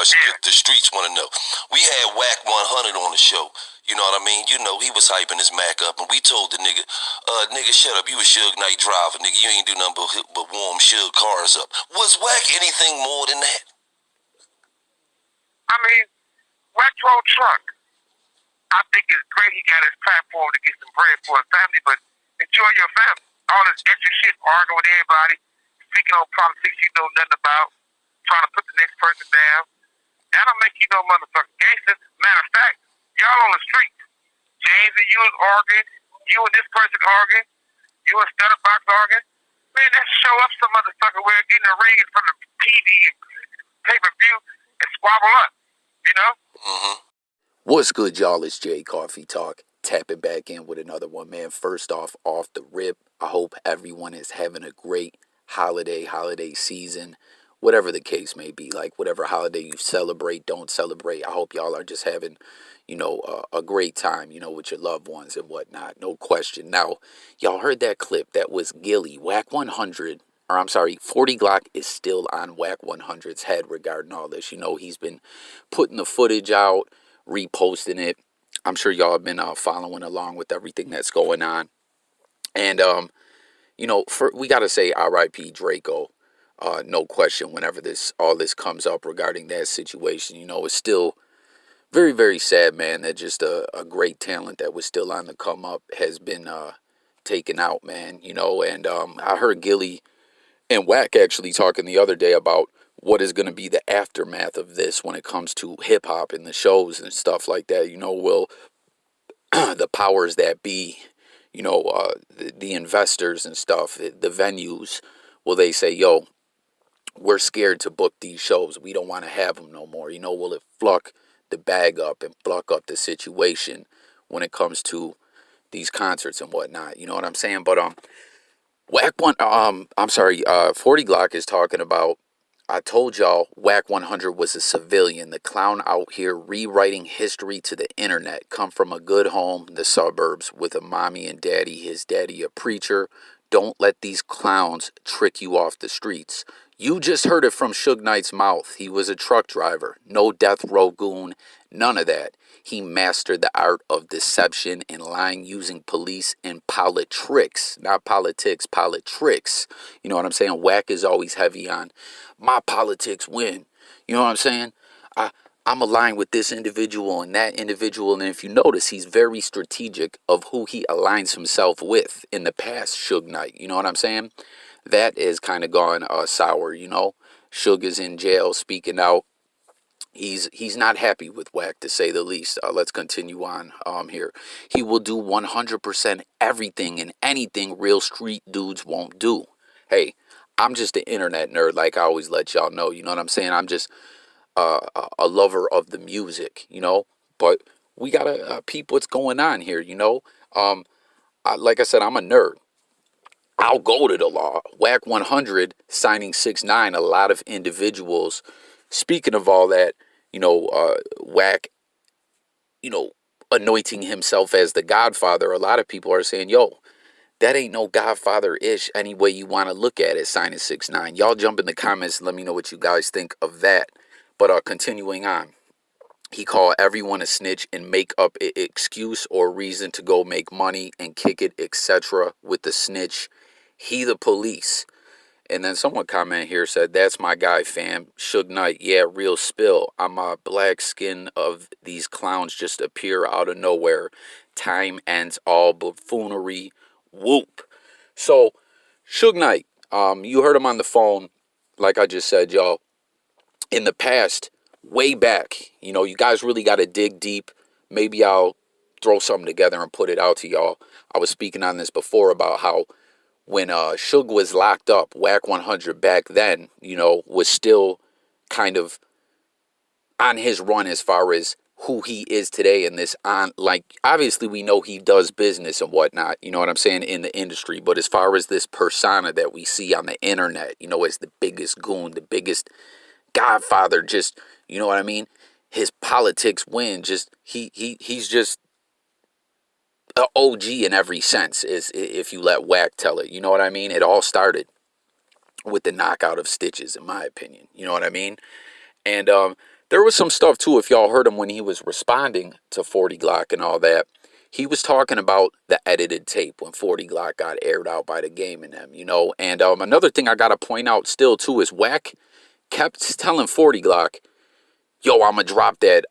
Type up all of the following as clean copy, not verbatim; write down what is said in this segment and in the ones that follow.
question the streets want to know. We had WACK100 on the show. You know what I mean? You know, he was hyping his Mac up, and we told the nigga, nigga, shut up. You a Suge Knight driver, nigga. You ain't do nothing but warm Suge cars up. Was Wack anything more than that? I mean, Wack drove truck. I think it's great he got his platform to get some bread for his family, but enjoy your family. All this extra shit, arguing with everybody, speaking on politics you know nothing about, trying to put the next person down. That don't make you no motherfucking gangster. Matter of fact, y'all on the street. James and you is arguing, you and this person arguing, you and Stutterbox arguing. Man, let's show up some motherfucker where get in the ring in front of TV and pay-per-view and squabble up, you know? Mm-hmm. What's good, y'all? It's Jay Coffee Talk. Tapping back in with another one, man. First off the rip, I hope everyone is having a great holiday season, whatever the case may be. Like, whatever holiday you celebrate, don't celebrate. I hope y'all are just having, a great time, with your loved ones and whatnot. No question. Now, y'all heard that clip. That was Gillie. WACK100, or I'm sorry, 40GLOCC is still on WACK100's head regarding all this. He's been putting the footage out, reposting it. I'm sure y'all have been following along with everything that's going on. And, we got to say R.I.P. Draco. No question, whenever all this comes up regarding that situation, it's still very, very sad, man, that just a great talent that was still on the come up has been taken out, man, and I heard Gillie and Wack actually talking the other day about what is going to be the aftermath of this when it comes to hip hop and the shows and stuff like that. Will the powers that be, the investors and stuff, the venues, will they say, yo, we're scared to book these shows. We don't want to have them no more. Will it fluck the bag up and fluck up the situation when it comes to these concerts and whatnot? You know what I'm saying? But 40GLOCC is talking about, I told y'all WACK100 was a civilian, the clown out here rewriting history to the internet. Come from a good home, the suburbs, with a mommy and daddy, his daddy a preacher. Don't let these clowns trick you off the streets. You just heard it from Suge Knight's mouth. He was a truck driver, no death row goon, none of that. He mastered the art of deception and lying using police and politics, not politics, politics. You know what I'm saying? Wack is always heavy on my politics win. You know what I'm saying? I'm aligned with this individual and that individual. And if you notice, he's very strategic of who he aligns himself with in the past, Suge Knight. You know what I'm saying? That is kind of gone sour, Suge is in jail speaking out. He's not happy with Wack, to say the least. Let's continue on here. He will do 100% everything and anything real street dudes won't do. Hey, I'm just an internet nerd, like I always let y'all know. You know what I'm saying? I'm just a lover of the music, But we gotta peep what's going on here, like I said, I'm a nerd. I'll go to the law. WACK100 signing 6ix9ine. A lot of individuals. Speaking of all that, Wack, anointing himself as the Godfather. A lot of people are saying, yo, that ain't no Godfather-ish any way you want to look at it, signing 6ix9ine. Y'all jump in the comments and let me know what you guys think of that. But continuing on, he called everyone a snitch and make up an excuse or reason to go make money and kick it, etc. with the snitch. He the police. And then someone comment here said, that's my guy, fam. Suge Knight, yeah, real spill. I'm a black skin of these clowns just appear out of nowhere. Time ends all buffoonery. Whoop. So, Suge Knight, you heard him on the phone, like I just said, y'all. In the past, way back, you guys really got to dig deep. Maybe I'll throw something together and put it out to y'all. I was speaking on this before about how when Suge was locked up, WACK100 back then, was still kind of on his run as far as who he is today in this obviously we know he does business and whatnot, you know what I'm saying, in the industry. But as far as this persona that we see on the internet, as the biggest goon, the biggest Godfather, just, you know what I mean? His politics win, just, he's just an OG in every sense, is if you let Wack tell it. You know what I mean? It all started with the knockout of Stitches, in my opinion. You know what I mean? And There was some stuff too, if y'all heard him when he was responding to 40 Glock and all that. He was talking about the edited tape when 40 Glock got aired out by the game and them, you know. And another thing I got to point out still too is Wack kept telling 40 Glock, yo, I'm going to drop that,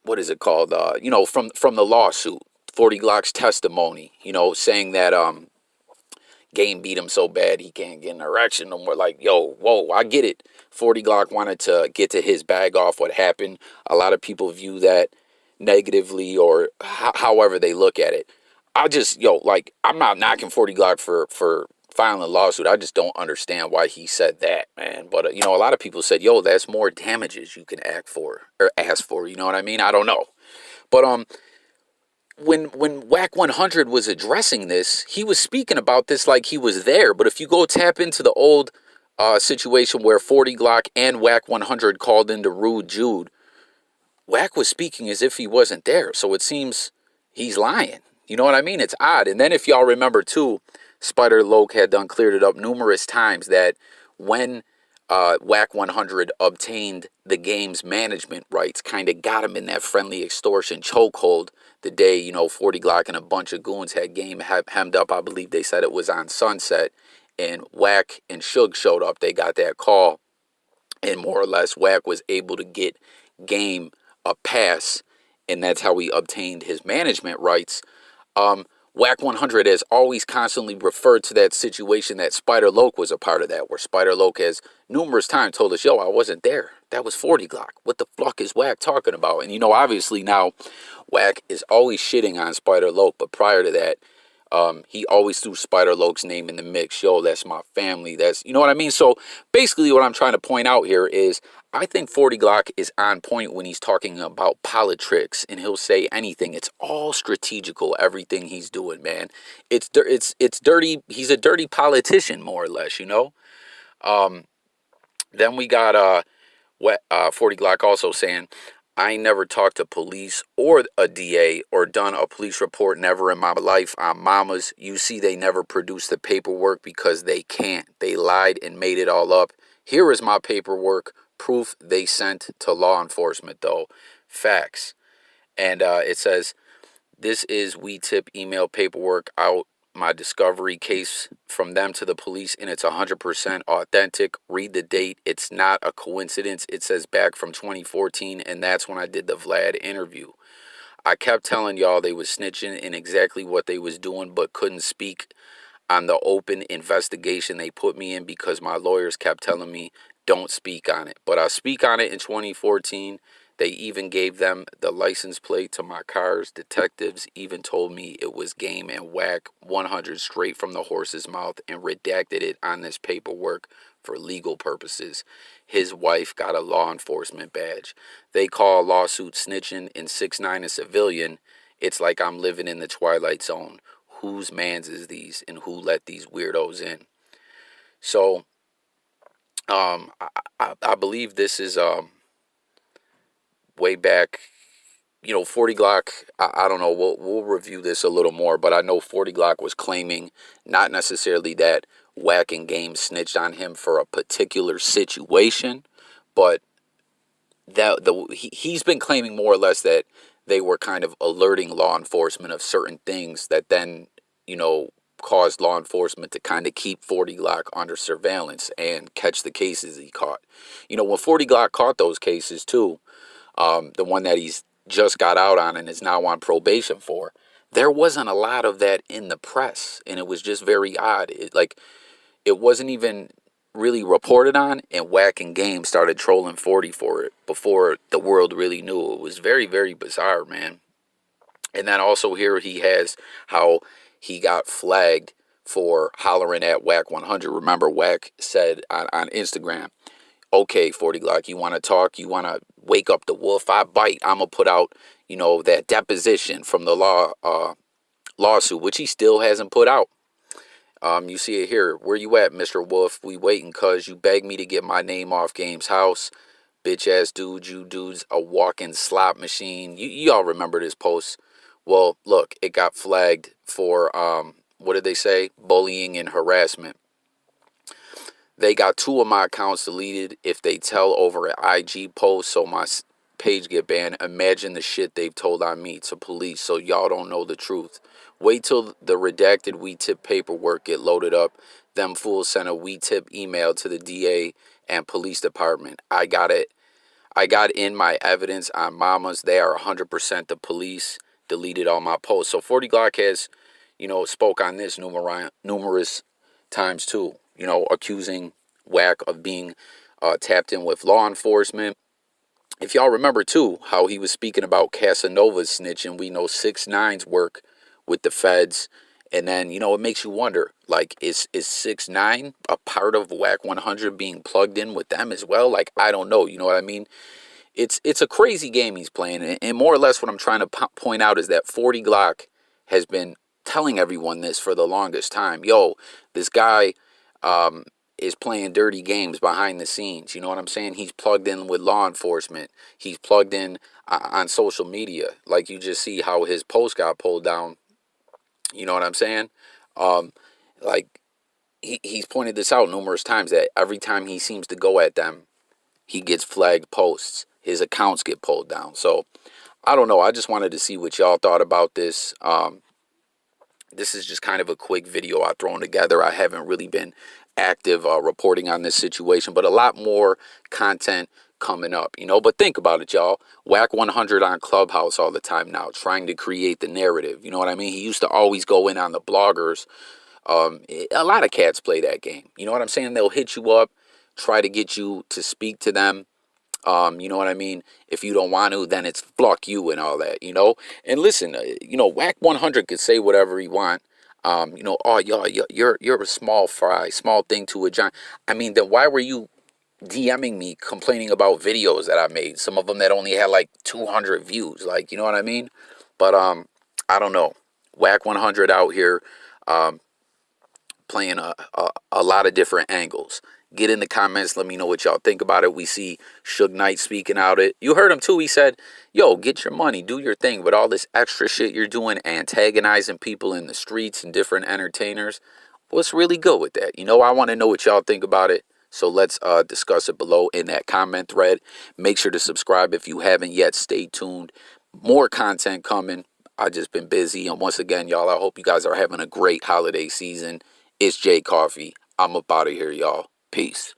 what is it called? You know, from the lawsuit, 40 Glock's testimony, you know, saying that Game beat him so bad he can't get an erection no more. Like, yo, whoa, I get it. 40 Glock wanted to get to his bag off what happened. A lot of people view that negatively or however they look at it. I just, yo, like, I'm not knocking 40 Glock for filing a lawsuit. I just don't understand why he said that, man. But, you know, a lot of people said, yo, that's more damages you can ask for, you know what I mean? I don't know. But, when WACK100 was addressing this, he was speaking about this like he was there. But if you go tap into the old situation where 40 Glock and WACK100 called into Rude Jude, Wack was speaking as if he wasn't there. So it seems he's lying. You know what I mean? It's odd. And then if y'all remember too, Spider Loc had done cleared it up numerous times that when WACK100 obtained the game's management rights, kind of got him in that friendly extortion chokehold the day, you know, 40 Glock and a bunch of goons had game hemmed up. I believe they said it was on Sunset, and Wack and Suge showed up. They got that call, and more or less Wack was able to get game a pass, and that's how he obtained his management rights. WACK100 has always constantly referred to that situation that Spider Loc was a part of that, where Spider Loc has numerous times told us, yo, I wasn't there. That was 40 Glock. What the fuck is Wack talking about? And, you know, obviously now Wack is always shitting on Spider Loc, but prior to that, he always threw Spider Loc's name in the mix. Yo, that's my family. That's, you know what I mean? So basically what I'm trying to point out here is I think 40 Glock is on point when he's talking about politics, and he'll say anything. It's all strategical, everything he's doing, man. It's dirty. He's a dirty politician, more or less, you know? Then we got 40 Glock also saying, I ain't never talked to police or a DA or done a police report, never in my life. On mamas, you see they never produced the paperwork because they can't. They lied and made it all up. Here is my paperwork, proof they sent to law enforcement, though. Facts. And it says, this is we tip email paperwork out my discovery case from them to the police, and it's 100% authentic. Read the date. It's not a coincidence. It says back from 2014, and that's when I did the Vlad interview. I kept telling y'all they was snitching and exactly what they was doing, but couldn't speak on the open investigation they put me in because my lawyers kept telling me don't speak on it. But I speak on it in 2014. They even gave them the license plate to my cars. Detectives even told me it was game and WACK100 straight from the horse's mouth and redacted it on this paperwork for legal purposes. His wife got a law enforcement badge. They call a lawsuit snitching and 6ix9ine a civilian. It's like I'm living in the Twilight Zone. Whose mans is these and who let these weirdos in? So I believe this is way back, you know, 40 Glock. I don't know. We'll review this a little more, but I know 40 Glock was claiming not necessarily that Wack and Game snitched on him for a particular situation, but that he's been claiming more or less that they were kind of alerting law enforcement of certain things that then, you know, caused law enforcement to kind of keep 40 Glock under surveillance and catch the cases he caught. You know, when 40 Glock caught those cases too, the one that he's just got out on and is now on probation for, there wasn't a lot of that in the press, and it was just very odd. It wasn't even really reported on, and Wack and Game started trolling 40 for it before the world really knew. It was very, very bizarre, man. And then also here he has how he got flagged for hollering at WACK100. Remember, Wack said on Instagram, okay, 40 Glock, you want to talk? You want to wake up the wolf? I bite. I'm going to put out, you know, that deposition from the lawsuit, which he still hasn't put out. You see it here. Where you at, Mr. Wolf? We waiting cuz you begged me to get my name off Game's house. Bitch ass dude, you dude's a walking slot machine. Y'all remember this post. Well, look, it got flagged for, what did they say? Bullying and harassment. They got 2 of my accounts deleted. If they tell over an IG post, so my page get banned, imagine the shit they've told on me to police, so y'all don't know the truth. Wait till the redacted we tip paperwork get loaded up. Them fools sent a we tip email to the DA and police department. I got it. I got in my evidence on mamas. They are 100% the police. Deleted all my posts. So 40 Glock has, spoke on this numerous times too. Accusing Wack of being tapped in with law enforcement. If y'all remember too, how he was speaking about Casanova's snitching. We know 6ix9ine's work with the feds. And then, it makes you wonder, like, is 6ix9ine a part of WACK100 being plugged in with them as well? Like, I don't know. You know what I mean? It's a crazy game he's playing. And more or less what I'm trying to point out is that 40 Glock has been telling everyone this for the longest time. Yo, this guy is playing dirty games behind the scenes. You know what I'm saying? He's plugged in with law enforcement. He's plugged in on social media. Like, you just see how his post got pulled down. You know what I'm saying? Like, he's pointed this out numerous times, that every time he seems to go at them, he gets flagged posts. His accounts get pulled down. So, I don't know. I just wanted to see what y'all thought about this. This is just kind of a quick video I've thrown together. I haven't really been active reporting on this situation, but a lot more content coming up, But think about it, y'all. WACK100 on Clubhouse all the time now, trying to create the narrative. You know what I mean? He used to always go in on the bloggers. A lot of cats play that game. You know what I'm saying? They'll hit you up, try to get you to speak to them. You know what I mean? If you don't want to, then it's fuck you and all that, And listen, WACK100 could say whatever he want. Oh, y'all, you're a small fry, small thing to a giant. I mean, then why were you DMing me complaining about videos that I made? Some of them that only had like 200 views, like, you know what I mean? But I don't know. WACK100 out here playing a lot of different angles. Get in the comments. Let me know what y'all think about it. We see Suge Knight speaking out it. You heard him too. He said, yo, get your money, do your thing. But all this extra shit you're doing, antagonizing people in the streets and different entertainers, what's really good with that? I want to know what y'all think about it. So let's discuss it below in that comment thread. Make sure to subscribe if you haven't yet. Stay tuned. More content coming. I've just been busy. And once again, y'all, I hope you guys are having a great holiday season. It's Jay Coffee. I'm up out of here, y'all. Peace.